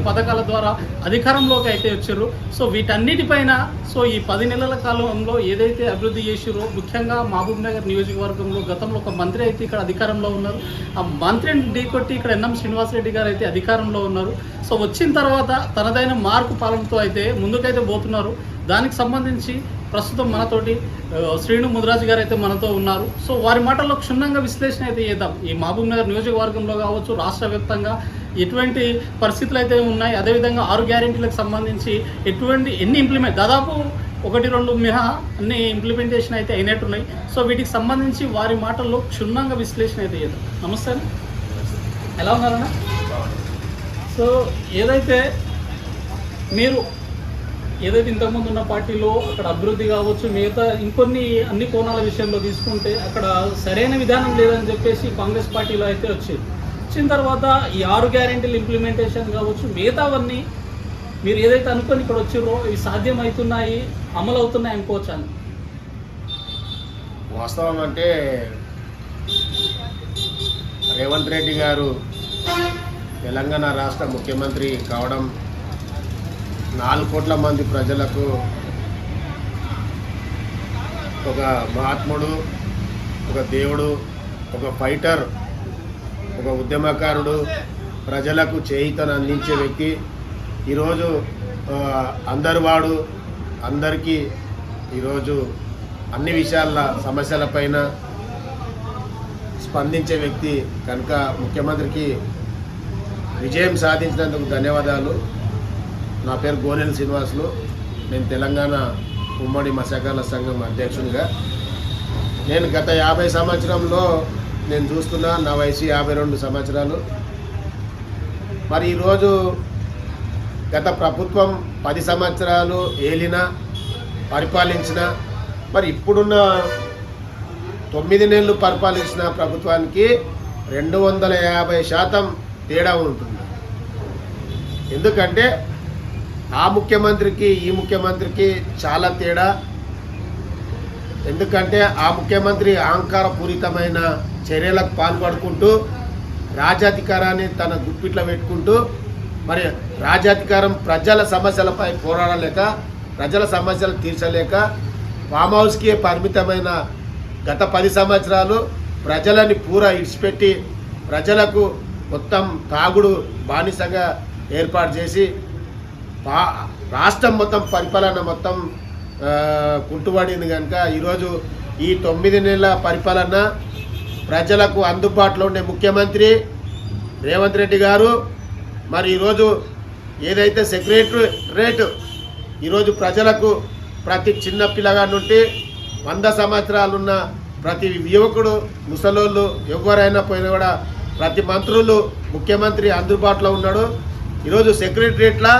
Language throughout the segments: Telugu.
పథకాల ద్వారా అధికారంలోకి అయితే వచ్చారు. సో వీటన్నిటిపైన సో ఈ 10 నెలల కాలంలో ఏదైతే అభివృద్ధి చేసిరో, ముఖ్యంగా మహబూబ్ నగర్ నియోజకవర్గంలో గతంలో ఒక మంత్రి అయితే ఇక్కడ అధికారంలో ఉన్నారు. ఆ మంత్రిని ఢీకొట్టి ఇక్కడ ఎన్ఎం శ్రీనివాసరెడ్డి గారు అయితే అధికారంలో ఉన్నారు. సో వచ్చిన తర్వాత తనదైన మార్పు పాలనతో అయితే ముందుకైతే పోతున్నారు. దానికి సంబంధించి ప్రస్తుతం మనతోటి శ్రీను ముదిరాజు గారు అయితే మనతో ఉన్నారు. సో వారి మాటల్లో క్షుణ్ణంగా విశ్లేషణ అయితే చేద్దాం. ఈ మహబూబ్ నగర్ నియోజకవర్గంలో కావచ్చు, రాష్ట్ర వ్యాప్తంగా ఎటువంటి పరిస్థితులు అయితే ఉన్నాయి, అదేవిధంగా 6 గ్యారెంటీలకు సంబంధించి ఎన్ని ఇంప్లిమెంట్, దాదాపు 1-2 మినహా అన్ని ఇంప్లిమెంటేషన్ అయితే అయినట్టున్నాయి. సో వీటికి సంబంధించి వారి మాటల్లో క్షుణ్ణంగా విశ్లేషణ అయితే చేద్దాం. నమస్తే అన్న, ఎలా ఉన్నారన్న? సో ఏదైతే ఇంతకుముందు ఉన్న పార్టీలో అక్కడ అభివృద్ధి కావచ్చు, మిగతా అన్ని కోణాల విషయంలో తీసుకుంటే అక్కడ సరైన విధానం లేదని చెప్పేసి కాంగ్రెస్ పార్టీలో అయితే వచ్చిన తర్వాత ఈ 6 గ్యారెంటీలు ఇంప్లిమెంటేషన్ కావచ్చు, మిగతావన్నీ మీరు ఏదైతే అనుకొని ఇక్కడ వచ్చిర్రో ఇవి సాధ్యమవుతున్నాయి, అమలు అవుతున్నాయి అనుకోవచ్చు అని. వాస్తవం అంటే రేవంత్ రెడ్డి గారు తెలంగాణ రాష్ట్ర ముఖ్యమంత్రి కావడం 4 కోట్ల మంది ప్రజలకు ఒక మహాత్ముడు, ఒక దేవుడు, ఒక ఫైటర్, ఒక ఉద్యమకారుడు, ప్రజలకు చేయూతను అందించే వ్యక్తి. ఈరోజు అందరికీ ఈరోజు అన్ని విషయాల సమస్యలపైన స్పందించే వ్యక్తి కనుక ముఖ్యమంత్రికి విజయం సాధించినందుకు ధన్యవాదాలు. నా పేరు గోనెల శ్రీనివాసులు. నేను తెలంగాణ ఉమ్మడి మత్స్యకారుల సంఘం అధ్యక్షునిగా. నేను గత 50 సంవత్సరంలో నేను చూస్తున్నా, నా వయసు 52 సంవత్సరాలు. మరి ఈరోజు గత ప్రభుత్వం 10 సంవత్సరాలు పరిపాలించిన, మరి ఇప్పుడున్న 9 నెలలు పరిపాలించిన ప్రభుత్వానికి 250% తేడా ఉంటుంది. ఎందుకంటే ఆ ముఖ్యమంత్రికి ఈ ముఖ్యమంత్రికి చాలా తేడా. ఎందుకంటే ఆ ముఖ్యమంత్రి అహంకారపూరితమైన చర్యలకు పాల్పడుకుంటూ రాజ్యాధికారాన్ని తన గుప్పిట్లో పెట్టుకుంటూ, మరి రాజ్యాధికారం ప్రజల సమస్యలపై పోరాడలేక, ప్రజల సమస్యలు తీర్చలేక ఫామ్ హౌస్కి పరిమితమైన గత 10 సంవత్సరాలు ప్రజలని పూరా ఇడిచిపెట్టి ప్రజలకు మొత్తం తాగుడు బానిసగా ఏర్పాటు చేసి రాష్ట్రం మొత్తం పరిపాలన మొత్తం కుంటుపడింది. కనుక ఈరోజు ఈ 9 నెలల పరిపాలన ప్రజలకు అందుబాటులో ఉండే ముఖ్యమంత్రి రేవంత్ రెడ్డి గారు. మరి ఈరోజు ఏదైతే సెక్రటరేట్ ఈరోజు ప్రజలకు ప్రతి చిన్న పిల్లగాడి నుండి 100 సంవత్సరాలున్న ప్రతి యువకుడు, ముసలోళ్ళు ఎవరైనా పోయినా కూడా ప్రతి మంత్రులు ముఖ్యమంత్రి అందుబాటులో ఉన్నాడు. ఈరోజు సెక్రటరేట్లా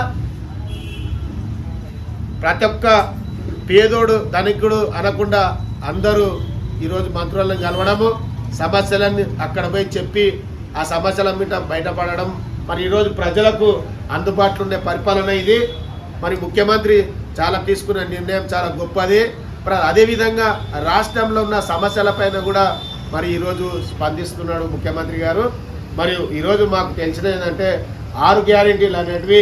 ప్రతి ఒక్క పేదోడు ధనికుడు అనకుండా అందరూ ఈరోజు మంత్రులను కలవడము, సమస్యలన్నీ అక్కడ పోయి చెప్పి ఆ సమస్యల మీద బయటపడడం. మరి ఈరోజు ప్రజలకు అందుబాటులో ఉండే పరిపాలన ఇది. మరి ముఖ్యమంత్రి తీసుకున్న నిర్ణయం చాలా గొప్పది. అదేవిధంగా రాష్ట్రంలో ఉన్న సమస్యలపైన కూడా మరి ఈరోజు స్పందిస్తున్నాడు ముఖ్యమంత్రి గారు. మరియు ఈరోజు మాకు తెలిసిన ఏంటంటే 6 గ్యారెంటీలు అనేటివి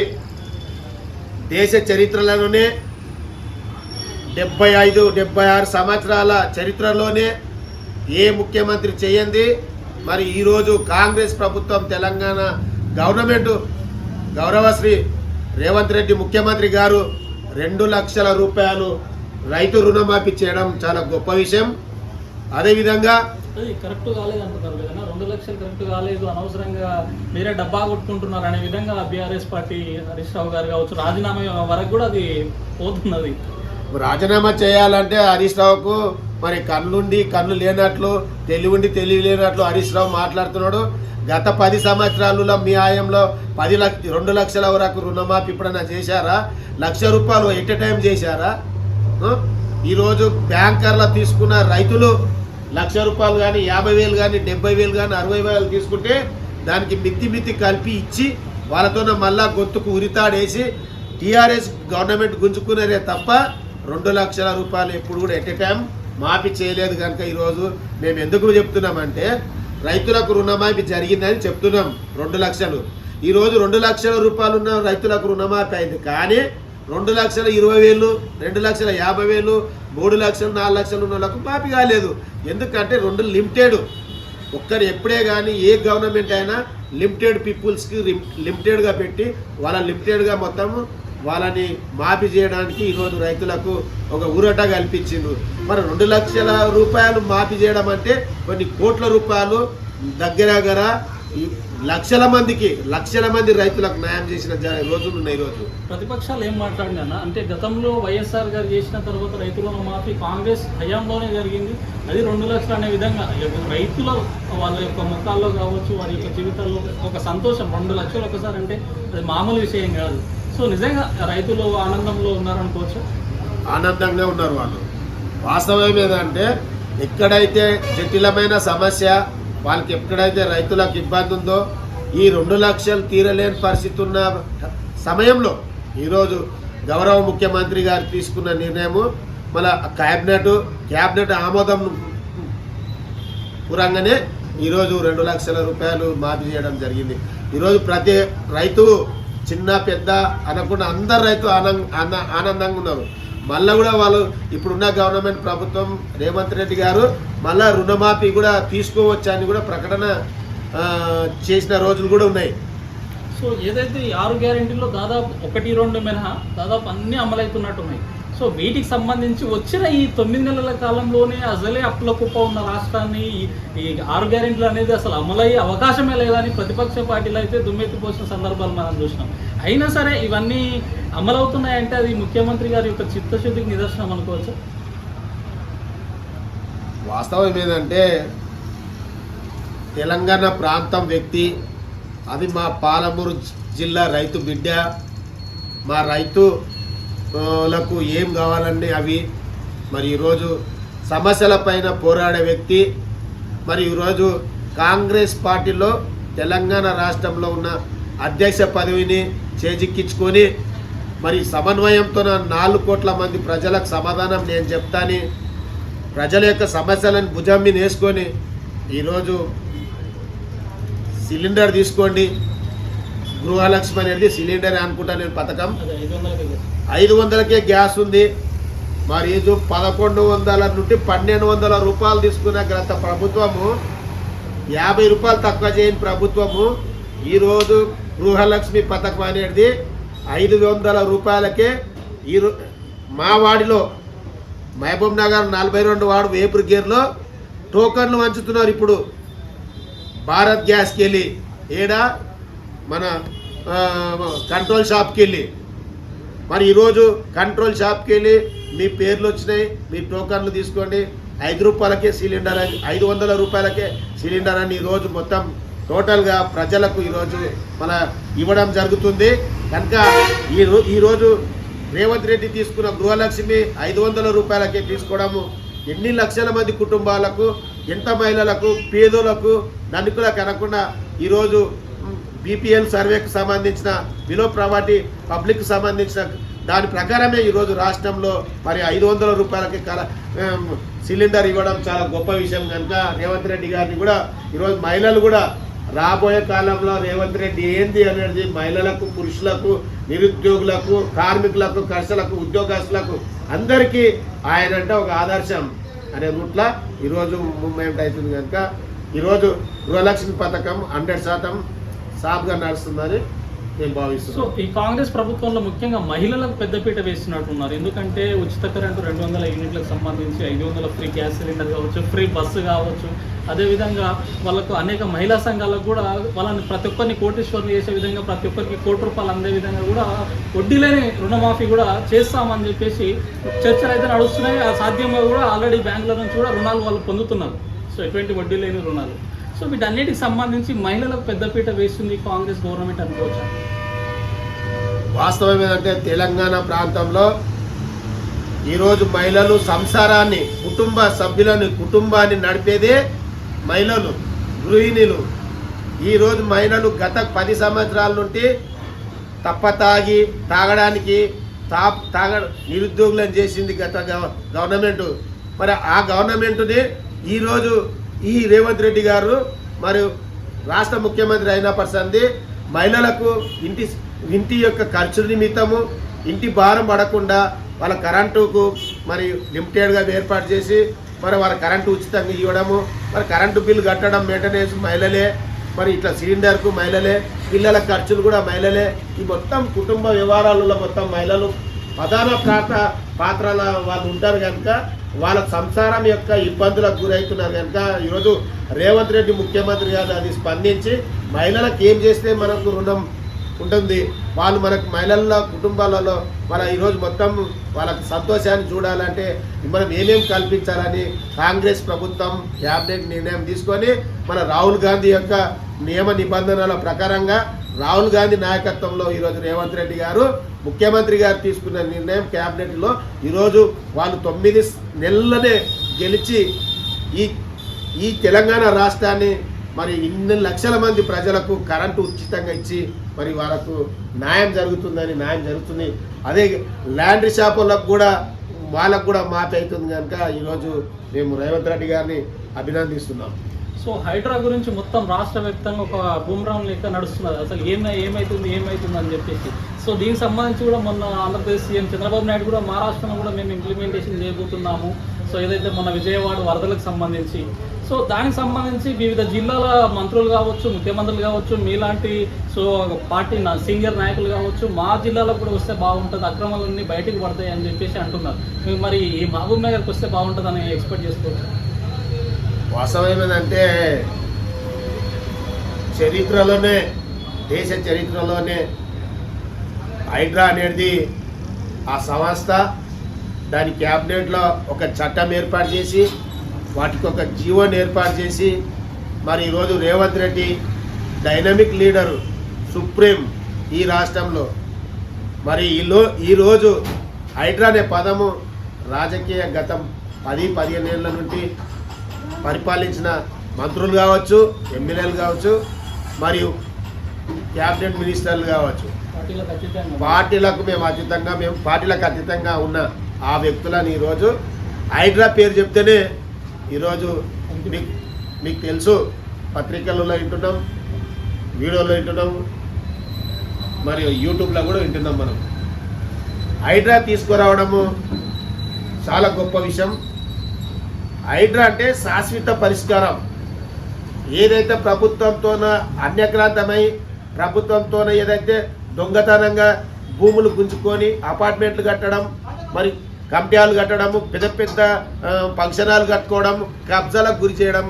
దేశ చరిత్రలోనే 75-76 సంవత్సరాల చరిత్రలోనే ఏ ముఖ్యమంత్రి చేయండి. మరి ఈరోజు కాంగ్రెస్ ప్రభుత్వం, తెలంగాణ గవర్నమెంట్, గౌరవశ్రీ రేవంత్ రెడ్డి ముఖ్యమంత్రి గారు 2 లక్షల రూపాయలు రైతు రుణమాఫీ చేయడం చాలా గొప్ప విషయం. అదేవిధంగా కరెక్ట్ కాలేదంటున్నారు కదా, 2 లక్షలు కరెక్ట్ కాలేదు, అనవసరంగా మీరే డబ్బా కొట్టుకుంటున్నారు అనే విధంగా బీఆర్ఎస్ పార్టీ హరీష్ రావు గారు కావచ్చు రాజీనామా వరకు కూడా అది పోతున్నది. రాజీనామా చేయాలంటే హరీష్ రావుకు మరి కన్నుండి కన్ను లేనట్లు, తెలివి లేనట్లు హరీష్ రావు మాట్లాడుతున్నాడు. గత 10 సంవత్సరాలలో మీ ఆయంలో 2 లక్షల వరకు రుణమాఫీ ఇప్పుడన్నా చేశారా? 1 లక్ష రూపాయలు ఎట్ ఎ టైం చేశారా? ఈరోజు బ్యాంకర్లు తీసుకున్న రైతులు 1 లక్ష రూపాయలు కానీ, 50,000 కానీ, 70,000 కానీ, 60,000 తీసుకుంటే దానికి మిత్తి కలిపి ఇచ్చి వాళ్ళతోనే మళ్ళా గొంతుకు ఉరితాడేసి టీఆర్ఎస్ గవర్నమెంట్ గుంజుకున్నారే తప్ప 2 లక్షల రూపాయలు ఎప్పుడు కూడా ఎట్ ఎ టైం మాఫీ చేయలేదు. కనుక ఈరోజు మేము ఎందుకు చెప్తున్నామంటే రైతులకు రుణమాఫీ జరిగిందని చెప్తున్నాం 2 లక్షలు. ఈరోజు 2,00,000 రూపాయలు ఉన్న రైతులకు రుణమాఫీ అయింది. కానీ 2,20,000, 2,50,000, 3,00,000, 4,00,000 ఉన్న వాళ్ళకు మాఫీ కాలేదు. ఎందుకంటే 2 లిమిటెడ్. ఒక్కరు ఎప్పుడే కానీ ఏ గవర్నమెంట్ అయినా లిమిటెడ్ పీపుల్స్కి లిమిటెడ్గా పెట్టి వాళ్ళ లిమిటెడ్గా మొత్తం వాళ్ళని మాఫీ చేయడానికి ఈరోజు రైతులకు ఒక ఊరట కల్పించిండ్రు. మరి 2,00,000 రూపాయలు మాఫీ చేయడం అంటే కొన్ని కోట్ల రూపాయలు దగ్గర లక్షల మంది రైతులకు న్యాయం చేసిన రోజులు ఉన్నాయి. ఈరోజు ప్రతిపక్షాలు ఏం మాట్లాడినా అంటే గతంలో వైఎస్ఆర్ గారు చేసిన తర్వాత రైతుల మాఫీ కాంగ్రెస్ హయాంలోనే జరిగింది. అది 2 లక్షలు అనే విధంగా రైతుల వాళ్ళ యొక్క ముఖాల్లో కావచ్చు, వారి యొక్క జీవితాల్లో ఒక సంతోషం. 2 లక్షలు ఒకసారి అంటే అది మామూలు విషయం కాదు. సో నిజంగా రైతులు ఆనందంలో ఉన్నారనుకోవచ్చు. ఆనందంగా ఉన్నారు వాళ్ళు. వాస్తవం ఏంటంటే ఎక్కడైతే జటిలమైన సమస్య వాళ్ళకి ఎక్కడైతే రైతులకు ఇబ్బంది ఉందో ఈ 2 లక్షలు తీరలేని పరిస్థితి ఉన్న సమయంలో ఈరోజు గౌరవ ముఖ్యమంత్రి గారు తీసుకున్న నిర్ణయము మళ్ళీ క్యాబినెట్ ఆమోదం పురంగానే ఈరోజు 2 లక్షల రూపాయలు మాఫీ చేయడం జరిగింది. ఈరోజు ప్రతి రైతు చిన్న పెద్ద అనకుండా అందరు రైతు ఆనందంగా ఉన్నారు. మళ్ళీ కూడా వాళ్ళు ఇప్పుడున్న గవర్నమెంట్ ప్రభుత్వం రేవంత్ రెడ్డి గారు మళ్ళీ రుణమాఫీ కూడా తీసుకోవచ్చని కూడా ప్రకటన చేసిన రోజులు కూడా ఉన్నాయి. సో ఏదైతే ఈ 6 గ్యారెంటీల్లో దాదాపు 1-2 మినహా దాదాపు అన్నీ అమలవుతున్నట్టున్నాయి. సో వీటికి సంబంధించి వచ్చిన ఈ 9 నెలల కాలంలోనే అసలే అప్పుల కుప్ప ఉన్న రాష్ట్రాన్ని ఈ 6 గ్యారెంటీలు అనేది అసలు అమలయ్యే అవకాశమే లేదని ప్రతిపక్ష పార్టీలు అయితే దుమ్మెత్తిపోసిన సందర్భాలు మనం చూసినాం. అయినా సరే ఇవన్నీ అమలవుతున్నాయంటే అది ముఖ్యమంత్రి గారి యొక్క చిత్తశుద్ధికి నిదర్శనం అనుకోవచ్చు. వాస్తవం ఏంటంటే తెలంగాణ ప్రాంతం వ్యక్తి, అది మా పాలమూరు జిల్లా రైతు బిడ్డ, మా రైతులకు ఏం కావాలండి అవి మరి ఈరోజు సమస్యలపైన పోరాడే వ్యక్తి. మరి ఈరోజు కాంగ్రెస్ పార్టీలో తెలంగాణ రాష్ట్రంలో ఉన్న అధ్యక్ష పదవిని చేజిక్కించుకొని మరి సమన్వయంతో 4 కోట్ల మంది ప్రజలకు సమాధానం నేను చెప్తాని ప్రజల యొక్క సమస్యలను భుజం మీద వేసుకొని ఈరోజు సిలిండర్ తీసుకోండి, గృహలక్ష్మి అనేది సిలిండర్ అనుకుంటా నేను పథకం 500కే గ్యాస్ ఉంది. మరి ఈరోజు 1,100 నుండి 1,200 రూపాయలు తీసుకున్న గత ప్రభుత్వము 50 రూపాయలు తక్కువ చేయని ప్రభుత్వము ఈరోజు గృహలక్ష్మి పథకం అనేది 500 రూపాయలకే మా వాడిలో మహబూబ్ నగర్ 42 వార్డు వేపూర్ గేర్లో టోకన్లు వంచుతున్నారు. ఇప్పుడు భారత్ గ్యాస్కి వెళ్ళి ఏడా మన కంట్రోల్ షాప్కి వెళ్ళి మరి ఈరోజు కంట్రోల్ షాప్కి వెళ్ళి మీ పేర్లు వచ్చినాయి, మీ టోకన్లు తీసుకోండి, 5 రూపాయలకే సిలిండర్ అని 500 రూపాయలకే సిలిండర్ అని ఈరోజు మొత్తం టోటల్గా ప్రజలకు ఈరోజు మన ఇవ్వడం జరుగుతుంది. కనుక ఈరోజు రేవంత్ రెడ్డి తీసుకున్న గృహలక్ష్మి 500 రూపాయలకే తీసుకోవడము ఎన్ని లక్షల మంది కుటుంబాలకు, ఎంత మహిళలకు, పేదలకు, ధనికులకు అనకుండా ఈరోజు బీపీఎల్ సర్వేకు సంబంధించిన బిలో ప్రాపర్టీ పబ్లిక్ సంబంధించిన దాని ప్రకారమే ఈరోజు రాష్ట్రంలో మరి 500 రూపాయలకి సిలిండర్ ఇవ్వడం చాలా గొప్ప విషయం. కనుక రేవంత్ రెడ్డి గారిని కూడా ఈరోజు మహిళలు కూడా రాబోయే కాలంలో రేవంత్ రెడ్డి ఏంది అనేది మహిళలకు, పురుషులకు, నిరుద్యోగులకు, కార్మికులకు, కర్షకులకు, ఉద్యోగస్తులకు అందరికీ ఆయన అంటే ఒక ఆదర్శం అనే రూట్లో ఈరోజు మూవ్మెంట్ అవుతుంది. కనుక ఈరోజు గృహలక్ష్మి పథకం 100% సాఫ్గా నడుస్తుందని నేను భావిస్తున్నాను. సో ఈ కాంగ్రెస్ ప్రభుత్వంలో ముఖ్యంగా మహిళలకు పెద్దపీట వేస్తున్నట్టున్నారు. ఎందుకంటే ఉచిత కరెంటు 200 యూనిట్లకు సంబంధించి 500 ఫ్రీ గ్యాస్ సిలిండర్ కావచ్చు, ఫ్రీ బస్సు కావచ్చు, అదేవిధంగా వాళ్ళకు అనేక మహిళా సంఘాలకు కూడా వాళ్ళని ప్రతి ఒక్కరిని కోటీశ్వరులు చేసే విధంగా ప్రతి ఒక్కరికి ₹1 అందే విధంగా కూడా వడ్డీ లేని రుణమాఫీ కూడా చేస్తామని చెప్పేసి చర్చలు అయితే నడుస్తున్నాయి. ఆ సాధ్యంగా కూడా ఆల్రెడీ బ్యాంకుల నుంచి కూడా రుణాలు వాళ్ళు పొందుతున్నారు. సో ఎటువంటి వడ్డీ లేని రుణాలు. సో వీటన్నిటికి సంబంధించి మహిళలకు పెద్దపీట వేస్తుంది కాంగ్రెస్ గవర్నమెంట్ అనుకోవచ్చా? వాస్తవం ఏంటంటే తెలంగాణ ప్రాంతంలో ఈరోజు మహిళలు సంసారాన్ని, కుటుంబ సభ్యులను, కుటుంబాన్ని నడిపేదే మహిళలు, గృహిణులు. ఈరోజు మహిళలు గత 10 సంవత్సరాల నుండి తాగడానికి నిరుద్యోగులను చేసింది గత గవర్నమెంట్. మరి ఆ గవర్నమెంట్ని ఈరోజు ఈ రేవంత్ రెడ్డి గారు మరియు రాష్ట్ర ముఖ్యమంత్రి అయిన పర్సంది మహిళలకు ఇంటి యొక్క ఖర్చు నిమిత్తము ఇంటి భారం పడకుండా వాళ్ళ కరెంటుకు మరి లిమిటెడ్గా ఏర్పాటు చేసి మరి వాళ్ళ కరెంటు ఉచితంగా ఇవ్వడము, మరి కరెంటు బిల్లు కట్టడం మెయింటెనెన్స్ మహిళలే, మరి ఇట్లా సిలిండర్కు మహిళలే, పిల్లల ఖర్చులు కూడా మహిళలే. ఈ మొత్తం కుటుంబ వ్యవహారాలలో మొత్తం మహిళలు ప్రధాన పాత్రల వాళ్ళు ఉంటారు కనుక వాళ్ళ సంసారం యొక్క ఇబ్బందులకు గురవుతున్నారు కనుక ఈరోజు రేవంత్ రెడ్డి ముఖ్యమంత్రి గారు అది స్పందించి మహిళలకు ఏం చేస్తే మనకు రుణం ఉంటుంది, వాళ్ళు మనకు మహిళల కుటుంబాలలో మన ఈరోజు మొత్తం వాళ్ళకి సంతోషాన్ని చూడాలంటే మనం ఏమేమి కల్పించాలని కాంగ్రెస్ ప్రభుత్వం క్యాబినెట్ నిర్ణయం తీసుకొని మన రాహుల్ గాంధీ యొక్క నియమ నిబంధనల ప్రకారంగా రాహుల్ గాంధీ నాయకత్వంలో ఈరోజు రేవంత్ రెడ్డి గారు ముఖ్యమంత్రి గారు తీసుకున్న నిర్ణయం క్యాబినెట్లో ఈరోజు వాళ్ళు 9 నెలలనే గెలిచి ఈ తెలంగాణ రాష్ట్రాన్ని మరి ఇన్ని లక్షల మంది ప్రజలకు కరెంటు ఉచితంగా ఇచ్చి మరి వాళ్ళకు న్యాయం జరుగుతుంది. అదే ల్యాండ్ షాపులకు కూడా వాళ్ళకు కూడా మాఫీ అవుతుంది కనుక ఈరోజు మేము రేవంత్ రెడ్డి గారిని అభినందిస్తున్నాం. సో హైడ్రా గురించి మొత్తం రాష్ట్ర వ్యాప్తంగా ఒక బూమ్రాంగ్ లెక్క నడుస్తున్నది, అసలు ఏమైతుంది అని చెప్పేసి. సో దీనికి సంబంధించి కూడా మొన్న ఆంధ్రప్రదేశ్ సీఎం చంద్రబాబు నాయుడు కూడా మహారాష్ట్రలో కూడా మేము ఇంప్లిమెంటేషన్ చేయబోతున్నాము. సో ఏదైతే మొన్న విజయవాడ వరదలకు సంబంధించి, సో దానికి సంబంధించి వివిధ జిల్లాల మంత్రులు కావచ్చు, ముఖ్యమంత్రులు కావచ్చు, మీలాంటి సో పార్టీ సీనియర్ నాయకులు కావచ్చు, మా జిల్లాలో కూడా వస్తే బాగుంటుంది, అక్రమాలన్నీ బయటకు పడతాయి అని చెప్పేసి అంటున్నారు. మరి ఈ మహబూబ్ నగర్కి వస్తే బాగుంటుందని ఎక్స్పెక్ట్ చేసుకోవచ్చు. వాస్తవం ఏమిటంటే దేశ చరిత్రలోనే హైడ్రా అనేది ఆ సంస్థ దాని క్యాబినెట్లో ఒక చట్టం ఏర్పాటు చేసి వాటికి ఒక జీవోని ఏర్పాటు చేసి మరి ఈరోజు Revanth Reddy dynamic leader supreme ఈ రాష్ట్రంలో మరి ఈరోజు హైడ్రా అనే పదము రాజకీయ గతం 10-15 ఏళ్ళ నుండి పరిపాలించిన మంత్రులు కావచ్చు, ఎమ్మెల్యేలు కావచ్చు, మరియు క్యాబినెట్ మినిస్టర్లు కావచ్చు, పార్టీలకు అతీతంగా ఉన్న ఆ వ్యక్తులని ఈరోజు హైడ్రా పేరు చెప్తేనే ఈరోజు మీకు తెలుసు, పత్రికలలో వింటున్నాం, వీడియోలో వింటున్నాం, మరియు యూట్యూబ్లో కూడా వింటున్నాం. మనం హైడ్రా తీసుకురావడము చాలా గొప్ప విషయం. హైడ్రా అంటే శాశ్వత పరిష్కారం. ఏదైతే ప్రభుత్వంతోన అన్యక్రాంతమై ప్రభుత్వంతోన ఏదైతే దొంగతనంగా భూములు గుంజుకొని అపార్ట్మెంట్లు కట్టడం, మరి కమిటీలు కట్టడము, పెద్ద ఫంక్షన్ హాల్ కట్టుకోవడం, కబ్జాలకు గురి చేయడం,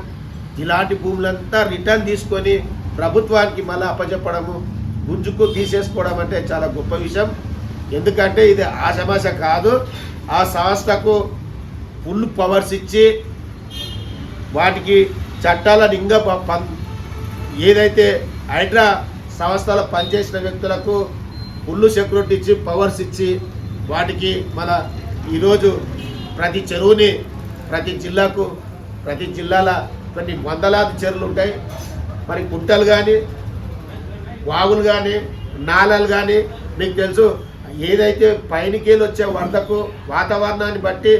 ఇలాంటి భూములంతా రిటర్న్ తీసుకొని ప్రభుత్వానికి మళ్ళీ అప్పచెప్పడము, గుంజుకు తీసేసుకోవడం అంటే చాలా గొప్ప విషయం. ఎందుకంటే ఇది ఆశమాష కాదు. ఆ సంస్థకు ఫుల్ పవర్స్ ఇచ్చి వాటికి చట్టాలను ఇంకా ఏదైతే హైడ్రా సంస్థలో పనిచేసిన వ్యక్తులకు ఫుల్ సెక్యూరిటీ ఇచ్చి పవర్స్ ఇచ్చి వాటికి మన ఈరోజు ప్రతి చెరువుని ప్రతి జిల్లాల కొన్ని వందలాది చెరువులు ఉంటాయి. మరి కుంటలు కానీ, వాగులు కానీ, నాలలు కానీ మీకు తెలుసు. ఏదైతే పైనకేలు వచ్చే వరదకు వాతావరణాన్ని బట్టి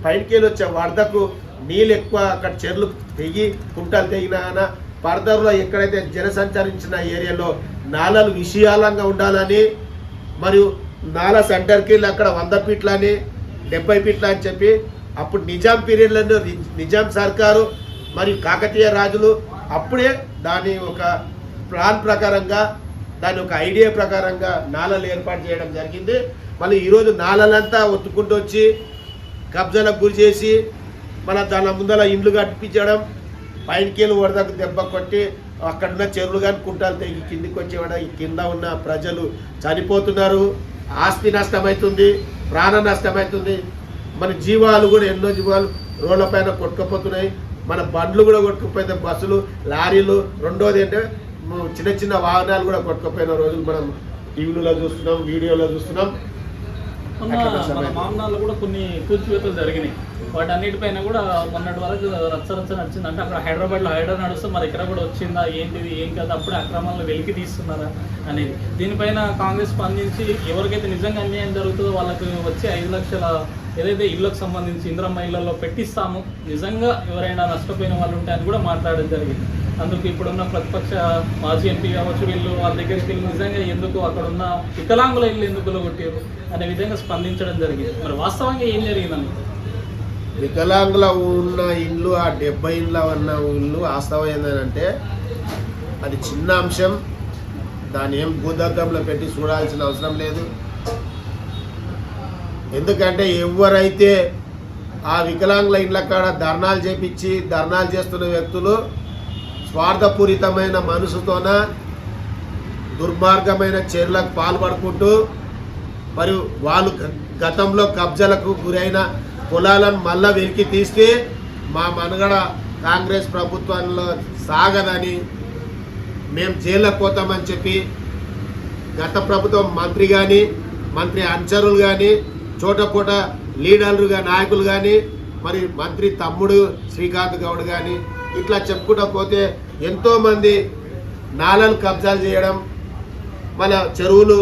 పైనకేలు వచ్చే వరదకు నీళ్ళు ఎక్కువ అక్కడ చెర్లు తెగి కుంటలు తెగినా ఫర్దర్లో ఎక్కడైతే జనసంచరించిన ఏరియాలో నాలలు విశాలంగా ఉండాలని, మరియు నాలా సెంటర్కి అక్కడ 100 ఫీట్లని 70 ఫీట్ల అని చెప్పి అప్పుడు నిజాం పీరియడ్లో నిజాం సర్కారు మరియు కాకతీయ రాజులు అప్పుడే దాని ఒక ప్లాన్ ప్రకారంగా దాని ఒక ఐడియా ప్రకారంగా నాలలు ఏర్పాటు చేయడం జరిగింది. మళ్ళీ ఈరోజు నాలలంతా ఒత్తుకుంటూ వచ్చి కబ్జాలకు గురి చేసి మన దాని ముందర ఇండ్లు కట్టించడం, పైనకేలు వరదకు దెబ్బ కొట్టి అక్కడున్న చెరువులు కానీ కుంటాలు తెగి కిందికి వచ్చేవాడు ఈ కింద ఉన్న ప్రజలు చనిపోతున్నారు, ఆస్తి నష్టమవుతుంది, ప్రాణ నష్టమవుతుంది, మన జీవాలు కూడా ఎన్నో జీవాలు రోడ్ల పైన కొట్టుకుపోతున్నాయి, మన బండ్లు కూడా కొట్టుకుపోయిన బస్సులు, లారీలు. రెండోది అంటే చిన్న వాహనాలు కూడా కొట్టుకుపోయిన రోజులు మనం టీవీలో చూస్తున్నాం, వీడియోలో చూస్తున్నాం. మన మామనాల్లో కూడా కొన్ని కూల్చివేతలు జరిగినాయి. వాటన్నిటిపైన కూడా మొన్నటి వరకు రచ్చ నడిచింది. అంటే అక్కడ హైదరాబాద్లో హైడ్రా నడుస్తే మరి ఇక్కడ కూడా వచ్చిందా, ఏంటిది ఏం కదా, అప్పుడే అక్రమాలను వెలికి తీస్తున్నారా అనేది. దీనిపైన కాంగ్రెస్ స్పందించి ఎవరికైతే నిజంగా అన్యాయం జరుగుతుందో వాళ్ళకి వచ్చి 5 లక్షల ఏదైతే ఇళ్లకు సంబంధించి ఇందిరమ్మ ఇళ్లలో పెట్టిస్తాము, నిజంగా ఎవరైనా నష్టపోయిన వాళ్ళు ఉంటే అని కూడా మాట్లాడడం జరిగింది. అందుకు ఇప్పుడున్న ప్రతిపక్ష మాజీ ఎంపీ కావచ్చు వీళ్ళు వాళ్ళ దగ్గరికి వెళ్ళి నిజంగా ఎందుకు అక్కడ ఉన్న వికలాంగుల ఇల్లు ఎందుకు కొట్టారు అనే విధంగా స్పందించడం జరిగింది. మరి వాస్తవంగా ఏం జరిగిందని? వికలాంగుల ఉన్న ఇల్లు, ఆ 70 ఇండ్ల ఉన్న ఇల్లు వాస్తవం ఏంటంటే అది చిన్న అంశం. దాన్ని ఏం భూదర్గంలో పెట్టి చూడాల్సిన అవసరం లేదు. ఎందుకంటే ఎవరైతే ఆ వికలాంగుల ఇళ్ళ కాడ ధర్నాలు చేపించి ధర్నాలు చేస్తున్న వ్యక్తులు స్వార్థపూరితమైన మనసుతోన దుర్మార్గమైన చర్యలకు పాల్పడుకుంటూ మరియు వాళ్ళు గతంలో కబ్జాలకు గురైన పొలాలను మళ్ళా వెలికి తీస్తే మా మనుగడ కాంగ్రెస్ ప్రభుత్వంలో సాగదని మేము జైల్లోకి పోతామని చెప్పి గత ప్రభుత్వం మంత్రి కానీ మంత్రి అనుచరులు కానీ చోటపూట లీడర్లుగా నాయకులు కానీ మరి మంత్రి తమ్ముడు శ్రీకాంత్ గౌడ్ కానీ ఇట్లా చెప్పుకుంటూ పోతే ఎంతోమంది నాలలు కబ్జాలు చేయడం, మన చెరువులు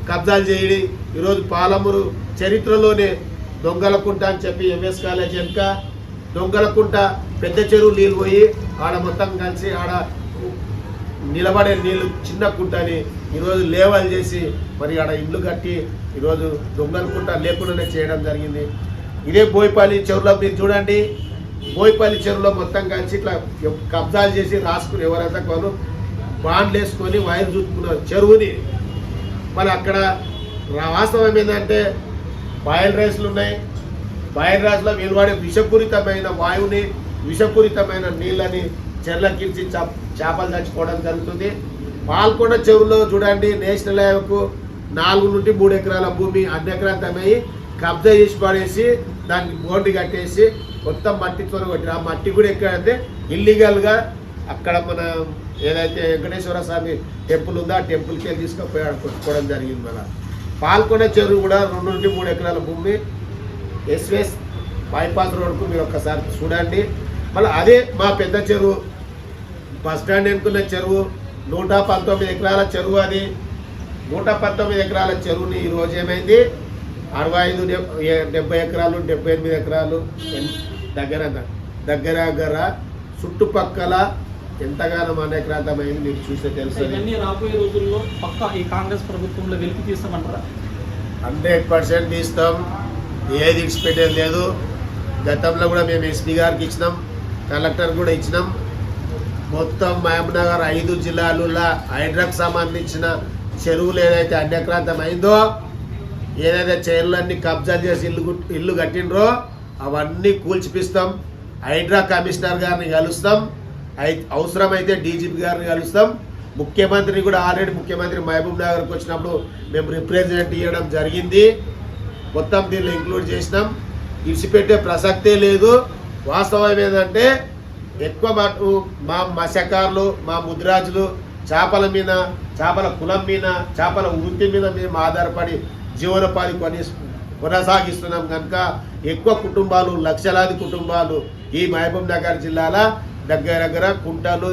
కబ్జాలు చేయడం. ఈరోజు పాలమూరు చరిత్రలోనే దొంగలకుంట అని చెప్పి ఎంఎస్ కాలేజ్ వెనుక దొంగలకుంట పెద్ద చెరువు నీళ్ళు పోయి ఆడ మొత్తం కలిసి ఆడ నిలబడే నీళ్ళు చిన్న కుంటని ఈరోజు లేవల్ చేసి మరి ఆడ ఇల్లు కట్టి ఈరోజు దొంగలకుంట లేకుండానే చేయడం జరిగింది. ఇదే బోయపల్లి చెరువులో మీరు చూడండి, బోయపల్లి చెరువులో మొత్తం కలిసి ఇట్లా కబ్జాలు చేసి రాసుకుని ఎవరైతే కొను బాండ్లు వేసుకొని వైర్ చూసుకున్నారు చెరువుని. మళ్ళీ అక్కడ వాస్తవం ఏంటంటే బాయిల్ రైస్లు ఉన్నాయి. బాయిల్ రైస్లో వెలువడే విషపూరితమైన వాయువుని విషపూరితమైన నీళ్ళని చెర్లకించి చేపలు చచ్చిపోవడం జరుగుతుంది. పాల్కొండ చెరువులో చూడండి, నేషనల్ హైవేకు 4 నుండి 3 ఎకరాల భూమి అన్యక్రాంతమై కబ్జా చేసి పడేసి దానికి బోర్డు కట్టేసి మొత్తం మట్టి కొట్టి ఆ మట్టి కూడా ఎక్కడంటే ఇల్లీగల్గా అక్కడ మన ఏదైతే వెంకటేశ్వర స్వామి టెంపుల్ ఉందో ఆ టెంపుల్కి వెళ్ళి తీసుకుపోయి కొట్టుకోవడం జరిగింది. మన పాల్కొండ చెరువు కూడా 2 నుండి 3 ఎకరాల భూమి ఎస్వేస్ బైపాస్ రోడ్కు మీరు ఒక్కసారి చూడండి. మళ్ళీ అదే మా పెద్ద చెరువు బస్ స్టాండ్ ఎన్నుకున్న చెరువు 119 ఎకరాల చెరువు. అది 119 ఎకరాల చెరువుని ఈరోజు ఏమైంది 65 70 ఎకరాలు 78 ఎకరాలు దగ్గర దగ్గర చుట్టుపక్కల ఎంతగానో అనేకరాంతమైంది మీరు చూస్తే తెలుస్తుంది. రాబోయే రోజుల్లో పక్కా ఈ కాంగ్రెస్ ప్రభుత్వంలో వెలికి తీస్తామంటారా? 100% తీస్తాం. ఏది ఇచ్చిపెట్టేది లేదు. గతంలో కూడా మేము ఎస్పీ గారికి ఇచ్చినాం, కలెక్టర్ కూడా ఇచ్చినాం. మొత్తం మహబూబ్నగర్ 5 జిల్లాలలో హైడ్రాకు సంబంధించిన చెరువులు ఏదైతే అన్యక్రాంతం అయిందో, ఏదైతే చెరువులన్నీ కబ్జా చేసి ఇల్లు కట్టిండ్రో అవన్నీ కూల్చిపిస్తాం. హైడ్రా కమిషనర్ గారిని కలుస్తాం, అవసరమైతే డీజీపీ గారిని కలుస్తాం. ముఖ్యమంత్రిని కూడా ఆల్రెడీ ముఖ్యమంత్రి మహబూబ్ నగర్కి వచ్చినప్పుడు మేము రిప్రజెంట్ ఇవ్వడం జరిగింది. మొత్తం దీన్ని ఇంక్లూడ్ చేసినాం. ఇడిచిపెట్టే ప్రసక్తే లేదు. వాస్తవం ఏంటంటే ఎక్కువ మటు మా మత్స్యకారులు మా ముద్రాజులు చేపల మీద, చేపల కులం మీద, చేపల వృత్తి మీద మేము ఆధారపడి జీవనోపాధి కొనసాగిస్తున్నాం కనుక ఎక్కువ కుటుంబాలు, లక్షలాది కుటుంబాలు ఈ మహబూబ్ నగర్ జిల్లాలో దగ్గర కుంటలు,